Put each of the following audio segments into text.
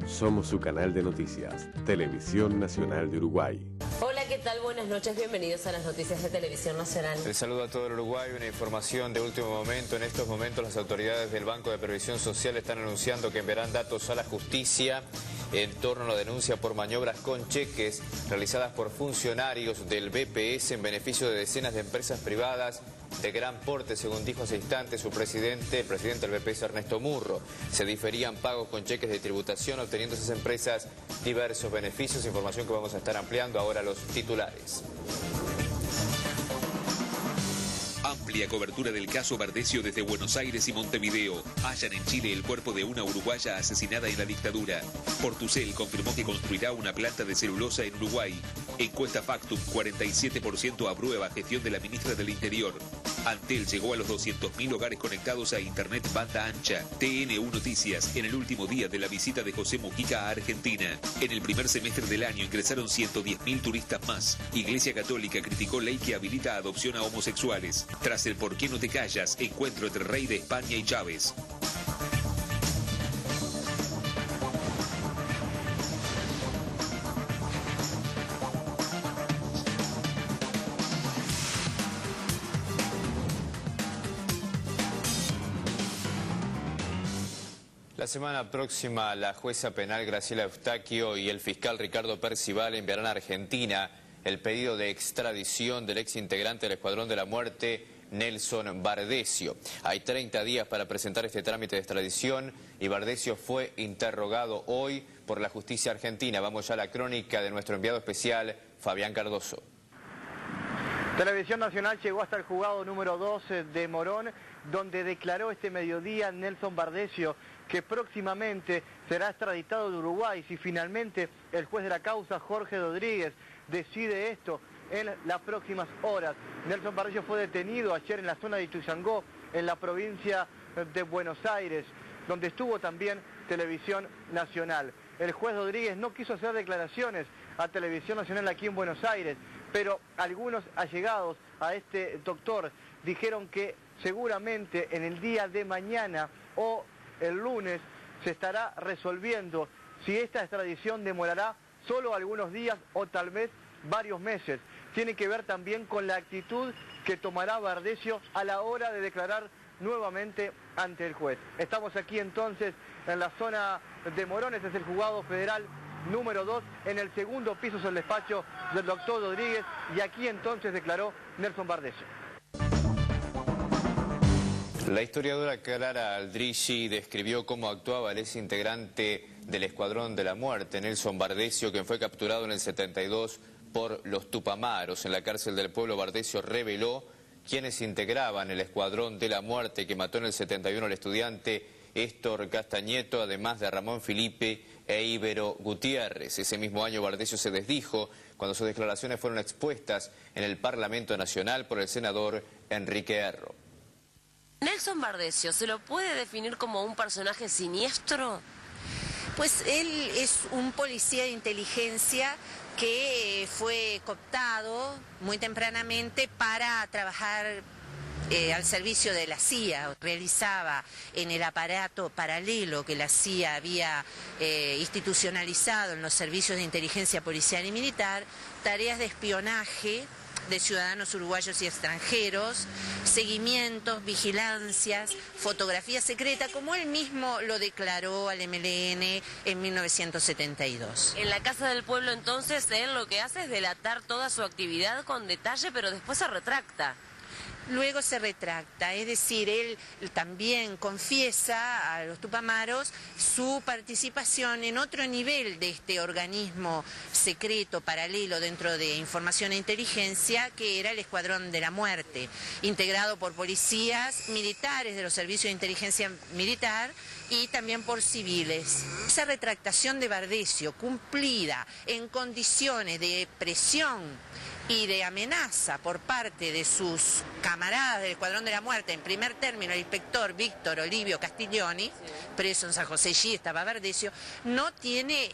Somos su canal de noticias, Televisión Nacional de Uruguay. Hola, ¿qué tal? Buenas noches, bienvenidos a las noticias de Televisión Nacional. El saludo a todo el Uruguay, una información de último momento. En estos momentos las autoridades del Banco de Previsión Social están anunciando que enviarán datos a la justicia en torno a la denuncia por maniobras con cheques realizadas por funcionarios del BPS en beneficio de decenas de empresas privadas de gran porte, según dijo hace instantes su presidente, el presidente del BPS, Ernesto Murro. Se diferían pagos con cheques de tributación, obteniendo esas empresas diversos beneficios, información que vamos a estar ampliando ahora los titulares. Amplia cobertura del caso Bardesio desde Buenos Aires y Montevideo. Hallan en Chile el cuerpo de una uruguaya asesinada en la dictadura. Portucel confirmó que construirá una planta de celulosa en Uruguay. Encuesta Factum, 47% aprueba gestión de la ministra del Interior. Antel llegó a los 200.000 hogares conectados a Internet banda ancha. TN1 Noticias, en el último día de la visita de José Mujica a Argentina. En el primer semestre del año ingresaron 110.000 turistas más. Iglesia Católica criticó ley que habilita adopción a homosexuales. Tras el ¿Por qué no te callas?, encuentro entre Rey de España y Chávez. La semana próxima la jueza penal Graciela Eustaquio y el fiscal Ricardo Percival enviarán a Argentina el pedido de extradición del ex integrante del Escuadrón de la Muerte, Nelson Bardesio. Hay 30 días para presentar este trámite de extradición y Bardesio fue interrogado hoy por la justicia argentina. Vamos ya a la crónica de nuestro enviado especial, Fabián Cardoso. Televisión Nacional llegó hasta el juzgado número 2 de Morón, donde declaró este mediodía Nelson Bardesio que próximamente será extraditado de Uruguay si finalmente el juez de la causa, Jorge Rodríguez, decide esto en las próximas horas. Nelson Bardesio fue detenido ayer en la zona de Ituzaingó, en la provincia de Buenos Aires, donde estuvo también Televisión Nacional. El juez Rodríguez no quiso hacer declaraciones a Televisión Nacional aquí en Buenos Aires, pero algunos allegados a este doctor dijeron que seguramente en el día de mañana o el lunes se estará resolviendo si esta extradición demorará solo algunos días o tal vez varios meses. Tiene que ver también con la actitud que tomará Bardesio a la hora de declarar nuevamente ante el juez. Estamos aquí entonces en la zona de Morón, este es el juzgado federal número 2, en el segundo piso es el despacho del doctor Rodríguez y aquí entonces declaró Nelson Bardesio. La historiadora Clara Aldricci describió cómo actuaba el ex integrante del Escuadrón de la Muerte, Nelson Bardesio, quien fue capturado en el 72 por los Tupamaros. En la cárcel del pueblo, Bardesio reveló quiénes integraban el Escuadrón de la Muerte que mató en el 71 al estudiante Héctor Castañeto, además de Ramón Felipe e Íbero Gutiérrez. Ese mismo año Bardesio se desdijo cuando sus declaraciones fueron expuestas en el Parlamento Nacional por el senador Enrique Erro. ¿Nelson Bardesio se lo puede definir como un personaje siniestro? Pues él es un policía de inteligencia que fue cooptado muy tempranamente para trabajar al servicio de la CIA. Realizaba en el aparato paralelo que la CIA había institucionalizado en los servicios de inteligencia policial y militar tareas de espionaje de ciudadanos uruguayos y extranjeros, seguimientos, vigilancias, fotografía secreta, como él mismo lo declaró al MLN en 1972. En la Casa del Pueblo entonces él lo que hace es delatar toda su actividad con detalle, pero después se retracta. Luego se retracta, es decir, él también confiesa a los Tupamaros su participación en otro nivel de este organismo secreto paralelo dentro de información e inteligencia, que era el Escuadrón de la Muerte, integrado por policías militares de los servicios de inteligencia militar y también por civiles. Esa retractación de Bardesio, cumplida en condiciones de presión y de amenaza por parte de sus camaradas del Escuadrón de la Muerte, en primer término el inspector Víctor Olivio Castiglioni, preso en San José, allí estaba Bardesio, no tiene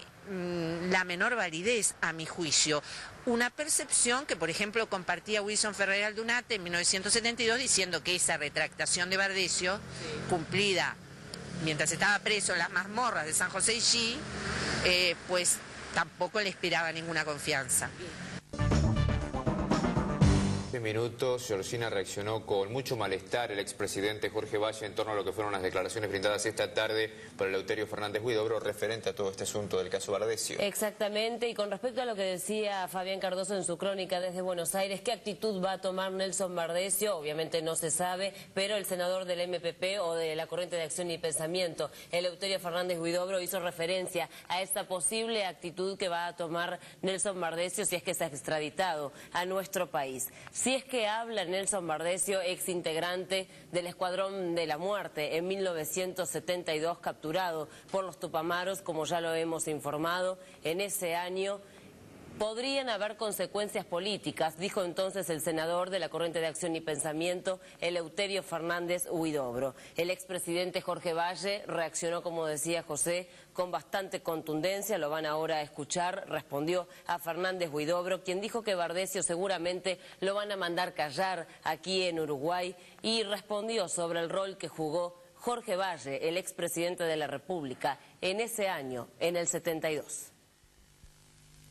la menor validez a mi juicio. Una percepción que, por ejemplo, compartía Wilson Ferrer Aldunate en 1972 diciendo que esa retractación de Bardesio, cumplida mientras estaba preso en las mazmorras de San José y Xí, pues tampoco le esperaba ninguna confianza. Minutos, Georgina, reaccionó con mucho malestar el expresidente Jorge Valle en torno a lo que fueron las declaraciones brindadas esta tarde por Eleuterio Fernández Huidobro referente a todo este asunto del caso Bardesio. Exactamente, y con respecto a lo que decía Fabián Cardoso en su crónica desde Buenos Aires, ¿qué actitud va a tomar Nelson Bardesio? Obviamente no se sabe, pero el senador del MPP o de la Corriente de Acción y Pensamiento, Eleuterio Fernández Huidobro, hizo referencia a esta posible actitud que va a tomar Nelson Bardesio si es que se ha extraditado a nuestro país. Si es que habla Nelson Bardesio, ex integrante del Escuadrón de la Muerte, en 1972 capturado por los Tupamaros, como ya lo hemos informado, en ese año podrían haber consecuencias políticas, dijo entonces el senador de la Corriente de Acción y Pensamiento, Eleuterio Fernández Huidobro. El expresidente Jorge Valle reaccionó, como decía José, con bastante contundencia, lo van ahora a escuchar, respondió a Fernández Huidobro, quien dijo que Bardesio seguramente lo van a mandar callar aquí en Uruguay, y respondió sobre el rol que jugó Jorge Valle, el expresidente de la República, en ese año, en el 72.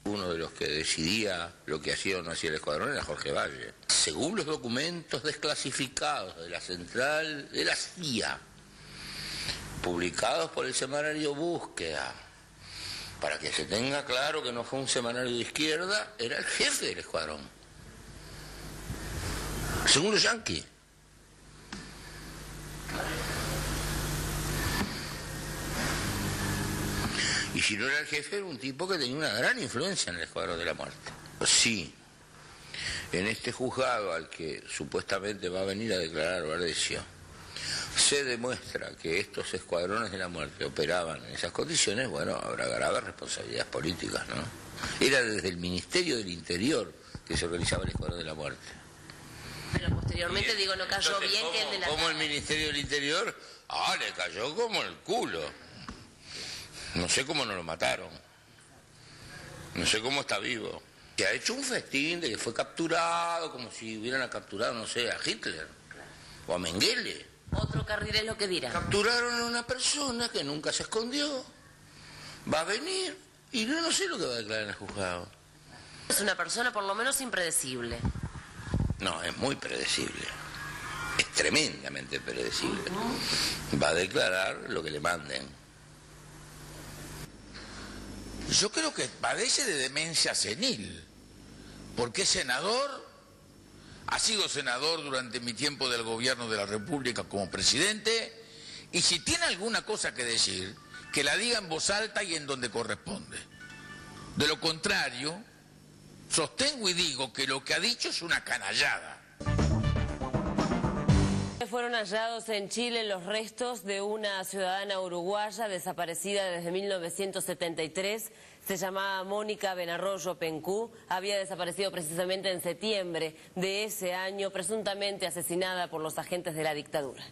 Uno de los que decidía lo que hacía o no hacía el escuadrón era Jorge Valle. Según los documentos desclasificados de la central de la CIA, publicados por el semanario Búsqueda, para que se tenga claro que no fue un semanario de izquierda, era el jefe del escuadrón. Según los yanquis. Y si no era el jefe, era un tipo que tenía una gran influencia en el Escuadrón de la Muerte. Sí, en este juzgado al que supuestamente va a venir a declarar Bardesio, se demuestra que estos escuadrones de la muerte operaban en esas condiciones, bueno, habrá graves responsabilidades políticas, ¿no? Era desde el Ministerio del Interior que se organizaba el Escuadrón de la Muerte. Pero posteriormente, digo, no cayó Entonces, bien que el de la... ¿cómo el Ministerio del Interior? Le cayó como el culo. No sé cómo no lo mataron. No sé cómo está vivo. Se ha hecho un festín de que fue capturado, como si hubieran capturado, no sé, a Hitler o a Mengele. Otro carril es lo que dirá. Capturaron a una persona que nunca se escondió. Va a venir y no sé lo que va a declarar en el juzgado. Es una persona por lo menos impredecible. No, es muy predecible. Es tremendamente predecible. Va a declarar lo que le manden. Yo creo que padece de demencia senil, porque es senador, ha sido senador durante mi tiempo del gobierno de la República como presidente, y si tiene alguna cosa que decir, que la diga en voz alta y en donde corresponde. De lo contrario, sostengo y digo que lo que ha dicho es una canallada. Fueron hallados en Chile los restos de una ciudadana uruguaya desaparecida desde 1973. Se llamaba Mónica Benarroyo Pencú. Había desaparecido precisamente en septiembre de ese año, presuntamente asesinada por los agentes de la dictadura.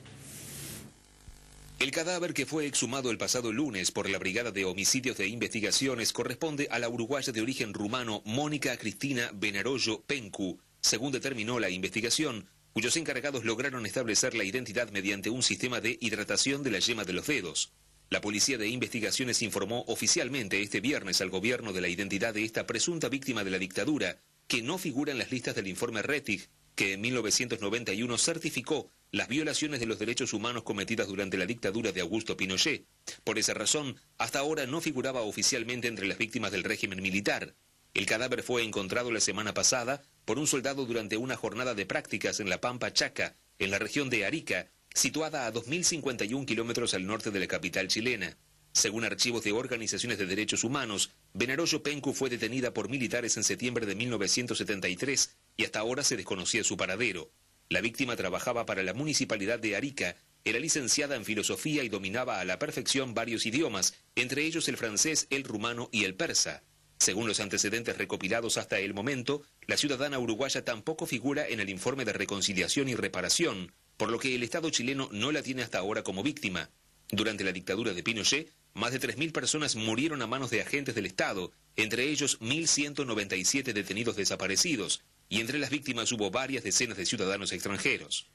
El cadáver que fue exhumado el pasado lunes por la Brigada de Homicidios de Investigaciones corresponde a la uruguaya de origen rumano Mónica Cristina Benarroyo Pencú, según determinó la investigación, cuyos encargados lograron establecer la identidad mediante un sistema de hidratación de la yema de los dedos. La Policía de Investigaciones informó oficialmente este viernes al gobierno de la identidad de esta presunta víctima de la dictadura, que no figura en las listas del informe Rettig, que en 1991 certificó las violaciones de los derechos humanos cometidas durante la dictadura de Augusto Pinochet. Por esa razón, hasta ahora no figuraba oficialmente entre las víctimas del régimen militar. El cadáver fue encontrado la semana pasada por un soldado durante una jornada de prácticas en la Pampa Chaca, en la región de Arica, situada a 2.051 kilómetros al norte de la capital chilena. Según archivos de organizaciones de derechos humanos, Benarroyo Pencú fue detenida por militares en septiembre de 1973 y hasta ahora se desconocía su paradero. La víctima trabajaba para la municipalidad de Arica, era licenciada en filosofía y dominaba a la perfección varios idiomas, entre ellos el francés, el rumano y el persa. Según los antecedentes recopilados hasta el momento, la ciudadana uruguaya tampoco figura en el informe de reconciliación y reparación, por lo que el Estado chileno no la tiene hasta ahora como víctima. Durante la dictadura de Pinochet, más de 3.000 personas murieron a manos de agentes del Estado, entre ellos 1.197 detenidos desaparecidos, y entre las víctimas hubo varias decenas de ciudadanos extranjeros.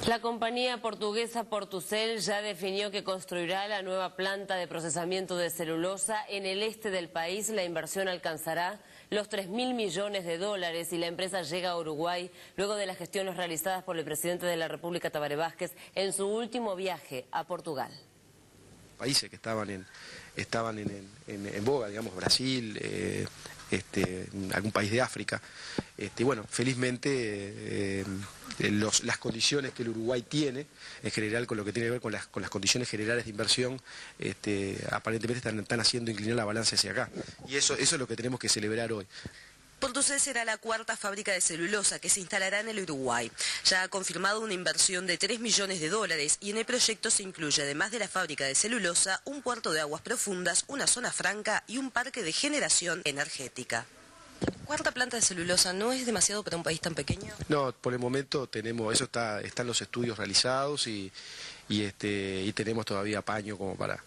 La compañía portuguesa Portucel ya definió que construirá la nueva planta de procesamiento de celulosa en el este del país. La inversión alcanzará los 3.000 millones de dólares y la empresa llega a Uruguay luego de las gestiones realizadas por el presidente de la República, Tabaré Vázquez, en su último viaje a Portugal. Países que estaban en boga, digamos, Brasil, algún país de África. Bueno, felizmente las condiciones que el Uruguay tiene, en general con lo que tiene que ver con las condiciones generales de inversión, aparentemente están haciendo inclinar la balanza hacia acá. Y eso es lo que tenemos que celebrar hoy. Portucel será la cuarta fábrica de celulosa que se instalará en el Uruguay. Ya ha confirmado una inversión de 3 millones de dólares y en el proyecto se incluye, además de la fábrica de celulosa, un puerto de aguas profundas, una zona franca y un parque de generación energética. ¿Cuarta planta de celulosa no es demasiado para un país tan pequeño? No, por el momento tenemos, eso están los estudios realizados y tenemos todavía paño como para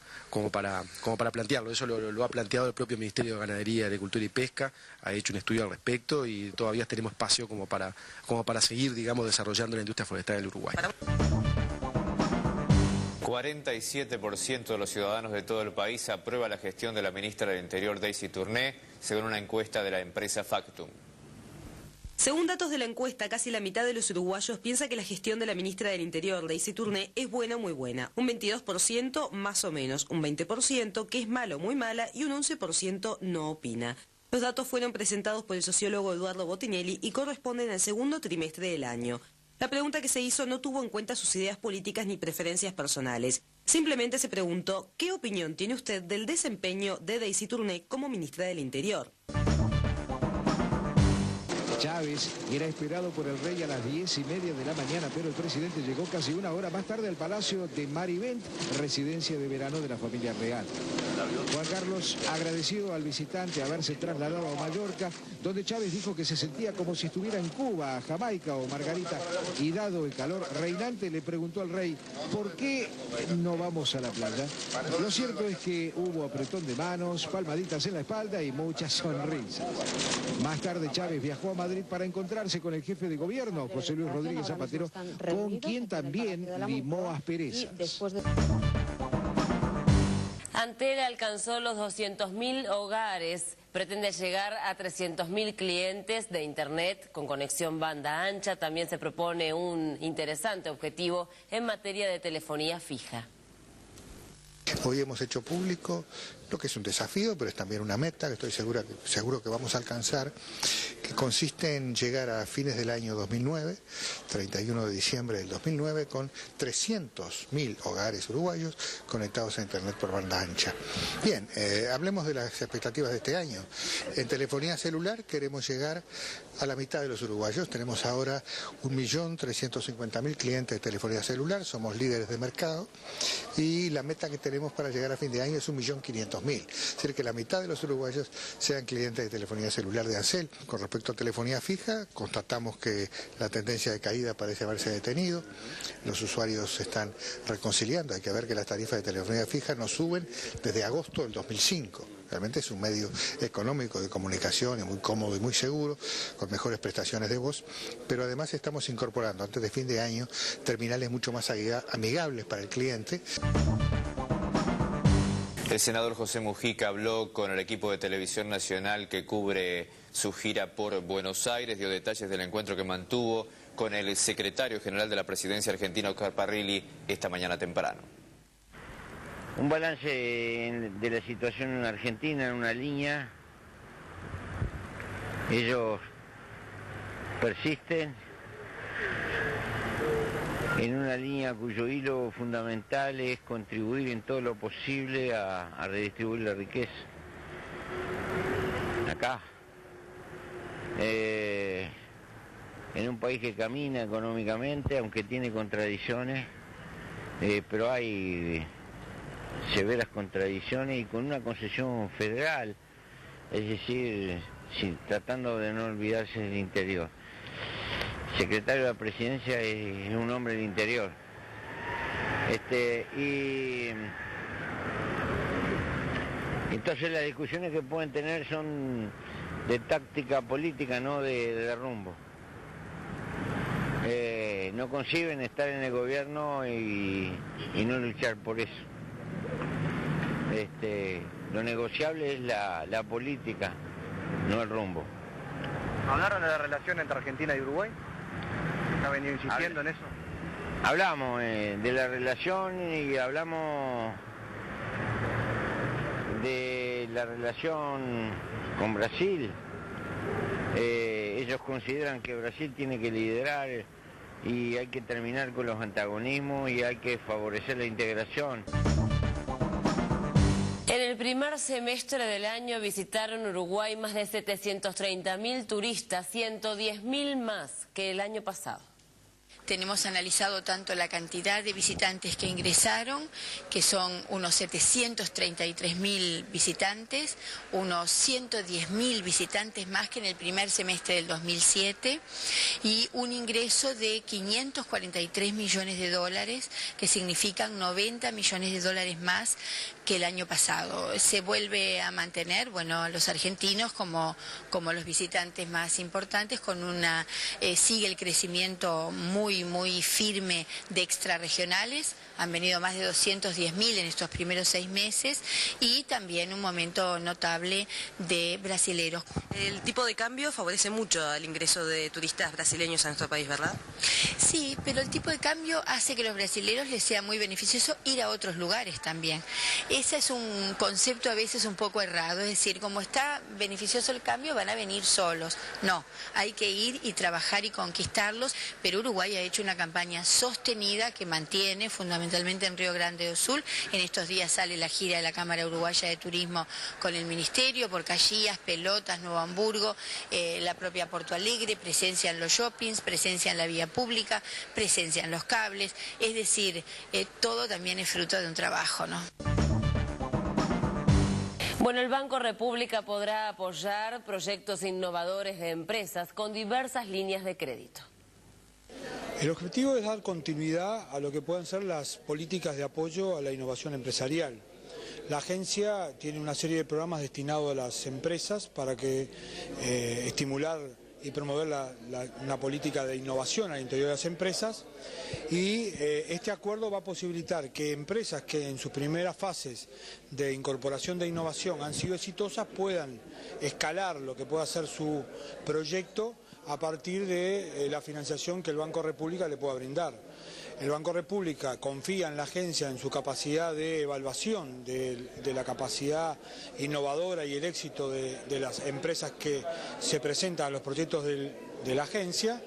plantearlo. Eso lo ha planteado el propio Ministerio de Ganadería, Agricultura y Pesca, ha hecho un estudio al respecto y todavía tenemos espacio como para seguir, digamos, desarrollando la industria forestal del Uruguay. 47% de los ciudadanos de todo el país aprueba la gestión de la ministra del Interior, Daisy Tourné, según una encuesta de la empresa Factum. Según datos de la encuesta, casi la mitad de los uruguayos piensa que la gestión de la ministra del Interior, Daisy Tourné, es buena o muy buena. Un 22% más o menos, un 20% que es mala o muy mala y un 11% no opina. Los datos fueron presentados por el sociólogo Eduardo Botinelli y corresponden al segundo trimestre del año. La pregunta que se hizo no tuvo en cuenta sus ideas políticas ni preferencias personales. Simplemente se preguntó, ¿qué opinión tiene usted del desempeño de Daisy Tourné como ministra del Interior? Chávez era esperado por el rey a las 10:30 de la mañana, pero el presidente llegó casi una hora más tarde al Palacio de Marivent, residencia de verano de la familia real. Juan Carlos agradeció al visitante haberse trasladado a Mallorca, donde Chávez dijo que se sentía como si estuviera en Cuba, Jamaica o Margarita, y dado el calor reinante le preguntó al rey, ¿por qué no vamos a la playa? Lo cierto es que hubo apretón de manos, palmaditas en la espalda y muchas sonrisas. Más tarde Chávez viajó a Madrid para encontrarse con el jefe de gobierno, José Luis Rodríguez Zapatero, con quien también limó asperezas. Antel alcanzó los 200.000 hogares, pretende llegar a 300.000 clientes de Internet con conexión banda ancha. También se propone un interesante objetivo en materia de telefonía fija. Hoy hemos hecho público lo que es un desafío, pero es también una meta que estoy seguro que vamos a alcanzar, que consiste en llegar a fines del año 2009, 31 de diciembre del 2009, con 300.000 hogares uruguayos conectados a Internet por banda ancha. Bien, hablemos de las expectativas de este año. En telefonía celular queremos llegar a la mitad de los uruguayos. Tenemos ahora 1.350.000 clientes de telefonía celular, somos líderes de mercado y la meta que tenemos para llegar a fin de año es 1.500.000. Es decir, que la mitad de los uruguayos sean clientes de telefonía celular de Ancel. Con respecto a telefonía fija, constatamos que la tendencia de caída parece haberse detenido. Los usuarios se están reconciliando. Hay que ver que las tarifas de telefonía fija no suben desde agosto del 2005. Realmente es un medio económico de comunicación, muy cómodo y muy seguro, con mejores prestaciones de voz, pero además estamos incorporando antes de fin de año terminales mucho más amigables para el cliente. El senador José Mujica habló con el equipo de Televisión Nacional que cubre su gira por Buenos Aires, dio detalles del encuentro que mantuvo con el secretario general de la Presidencia Argentina, Oscar Parrilli, esta mañana temprano. Un balance de la situación en Argentina en una línea. Ellos persisten en una línea cuyo hilo fundamental es contribuir en todo lo posible a redistribuir la riqueza. Acá, en un país que camina económicamente, aunque tiene contradicciones, pero hay severas contradicciones y con una concesión federal, es decir, tratando de no olvidarse del interior. El secretario de la Presidencia es un hombre del interior. Y entonces las discusiones que pueden tener son de táctica política, no de rumbo. no conciben estar en el gobierno y no luchar por eso. Lo negociable es la política, no el rumbo. ¿Hablaron de la relación entre Argentina y Uruguay? ¿Ha venido insistiendo en eso? Hablamos de la relación y hablamos de la relación con Brasil. Ellos consideran que Brasil tiene que liderar y hay que terminar con los antagonismos y hay que favorecer la integración. En el primer semestre del año visitaron Uruguay más de 730.000 turistas, 110.000 más que el año pasado. Tenemos analizado tanto la cantidad de visitantes que ingresaron, que son unos 733.000 visitantes, unos 110.000 visitantes más que en el primer semestre del 2007, y un ingreso de 543 millones de dólares, que significan 90 millones de dólares más que el año pasado. Se vuelve a mantener, bueno, a los argentinos como los visitantes más importantes, con sigue el crecimiento muy firme de extrarregionales. Han venido más de 210.000 en estos primeros 6 meses y también un momento notable de brasileros. El tipo de cambio favorece mucho al ingreso de turistas brasileños a nuestro país, ¿verdad? Sí, pero el tipo de cambio hace que a los brasileros les sea muy beneficioso ir a otros lugares también. Ese es un concepto a veces un poco errado, es decir, como está beneficioso el cambio, van a venir solos. No, hay que ir y trabajar y conquistarlos, pero Uruguay ha hecho una campaña sostenida que mantiene fundamentalmente en Río Grande do Sul. En estos días sale la gira de la Cámara Uruguaya de Turismo con el Ministerio por Caxias, Pelotas, Nuevo Hamburgo, la propia Porto Alegre, presencia en los shoppings, presencia en la vía pública, presencia en los cables, es decir, todo también es fruto de un trabajo, ¿no? Bueno, el Banco República podrá apoyar proyectos innovadores de empresas con diversas líneas de crédito. El objetivo es dar continuidad a lo que puedan ser las políticas de apoyo a la innovación empresarial. La agencia tiene una serie de programas destinados a las empresas para estimular y promover una política de innovación al interior de las empresas, y este acuerdo va a posibilitar que empresas que en sus primeras fases de incorporación de innovación han sido exitosas puedan escalar lo que pueda ser su proyecto a partir de la financiación que el Banco República le pueda brindar. El Banco República confía en la agencia, en su capacidad de evaluación de la capacidad innovadora y el éxito de las empresas que se presentan a los proyectos de la agencia,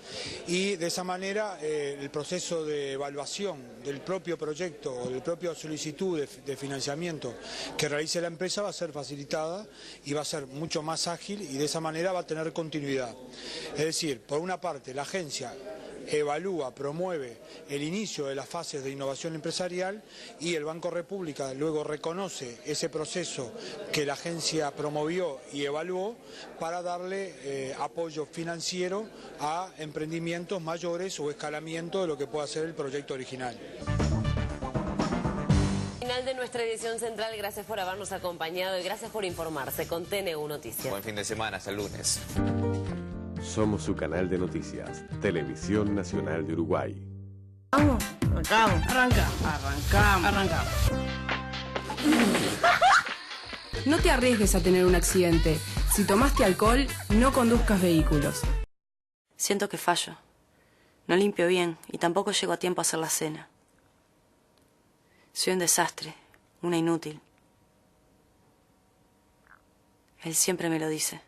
y de esa manera el proceso de evaluación del propio proyecto o del propio solicitud de financiamiento que realice la empresa va a ser facilitada y va a ser mucho más ágil, y de esa manera va a tener continuidad. Es decir, por una parte la agencia evalúa, promueve el inicio de las fases de innovación empresarial, y el Banco República luego reconoce ese proceso que la agencia promovió y evaluó para darle apoyo financiero a emprendimientos mayores o escalamiento de lo que pueda ser el proyecto original. Final de nuestra edición central, gracias por habernos acompañado y gracias por informarse con TNU Noticias. Buen fin de semana, hasta el lunes. Somos su canal de noticias, Televisión Nacional de Uruguay. Vamos, arrancamos. No te arriesgues a tener un accidente. Si tomaste alcohol, no conduzcas vehículos. Siento que fallo. No limpio bien y tampoco llego a tiempo a hacer la cena. Soy un desastre, una inútil. Él siempre me lo dice.